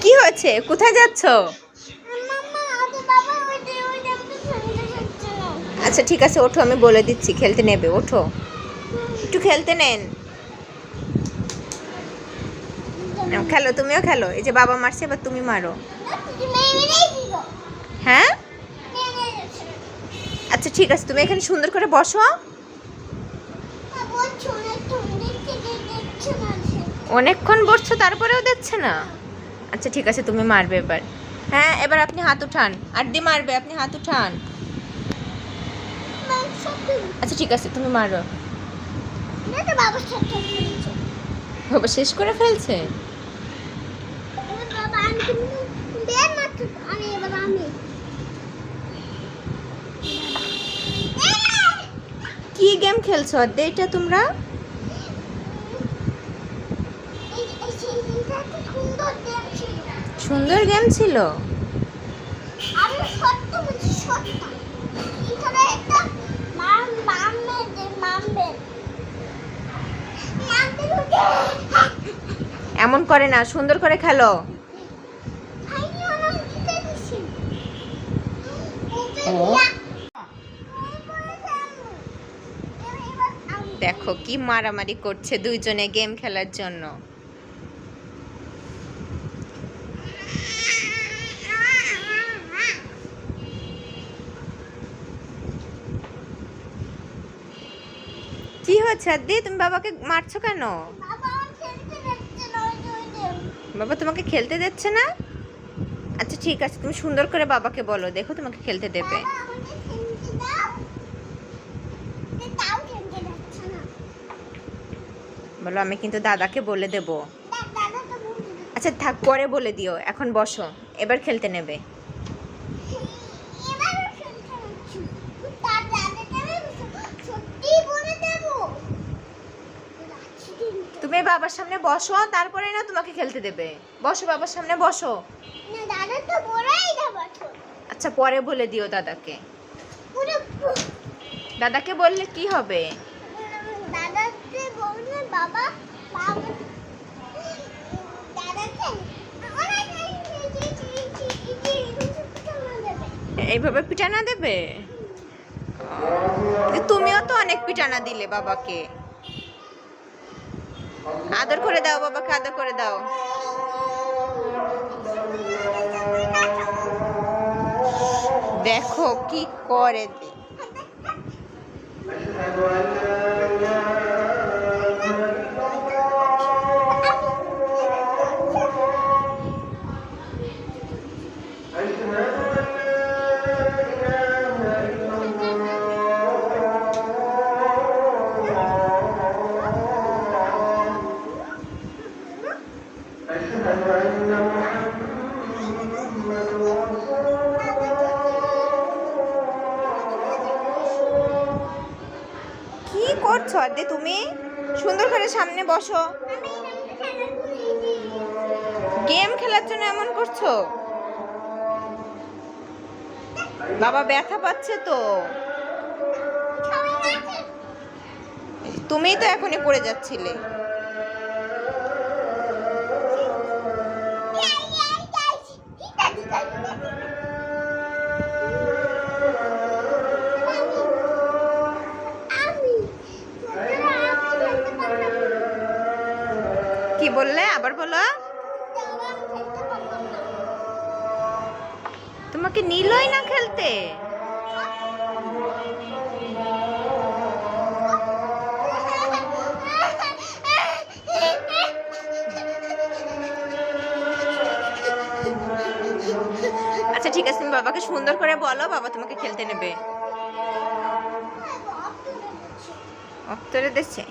কি হয়েছে? কোথায় যাচ্ছ? আচ্ছা ঠিক আছে, ওঠো, আমি বলে দিচ্ছি খেলতে নেবে। ওঠো, একটু খেলতে নেন। খেলো, তুমিও খেলো। এই যে বাবা মারছে, এবার তুমি মারো। হ্যাঁ আচ্ছা ঠিক আছে, তুমি এখানে সুন্দর করে বসো। অনেকক্ষণ বসছো তারপরেও দিচ্ছে না। আচ্ছা ঠিক আছে, তুমি মারবে এবার। হ্যাঁ এবার আপনি হাত উঠান, আর দিয়ে মারবে, আপনি হাত উঠান। আচ্ছা ঠিক আছে, তুমি মারো। বাবা শেষ করে ফেলছে। কি গেম খেলছো আদ্দে এটা তোমরা? সুন্দর গেম ছিল। এমন করে না, সুন্দর করে খেলো। দেখো কি মারামারি করছে দুইজনে গেম খেলার জন্য। কি হয়েছে আদি, তুমি বাবাকে মারছো কেন? বাবা তোমাকে খেলতে দিচ্ছে না? আচ্ছা ঠিক আছে, তুমি সুন্দর করে বাবাকে বলো, দেখো তোমাকে খেলতে দেবে। বলো আমি কিন্তু দাদাকে বলে দেব। আচ্ছা থাক, পরে বলে দিও, এখন বসো, এবার খেলতে নেবে। তুমি বাবার সামনে বসো, তারপরে না তোমাকে খেলতে দেবে। বসো, বাবার সামনে বসো। আচ্ছা পরে বলে দিও দাদাকে। দাদাকে বললে কি হবে? এইভাবে পিটানা দেবে? তুমিও তো অনেক পিটানা দিলে বাবাকে। আদর করে দাও, বাবাকে আদর করে দাও। দেখো কি করে। কি করছো আদে তুমি? সুন্দর করে সামনে বসো। গেম খেলার জন্য এমন করছো? বাবা ব্যথা পাচ্ছে তো। তুমিই তো এখনই পড়ে যাচ্ছিলে। কি বললে? আবার বলো। তোমাকে নিলই না খেলতে। আচ্ছা ঠিক আছে, তুমি বাবাকে সুন্দর করে বলো, বাবা তোমাকে খেলতে নেবে। অক্তরে দিচ্ছে।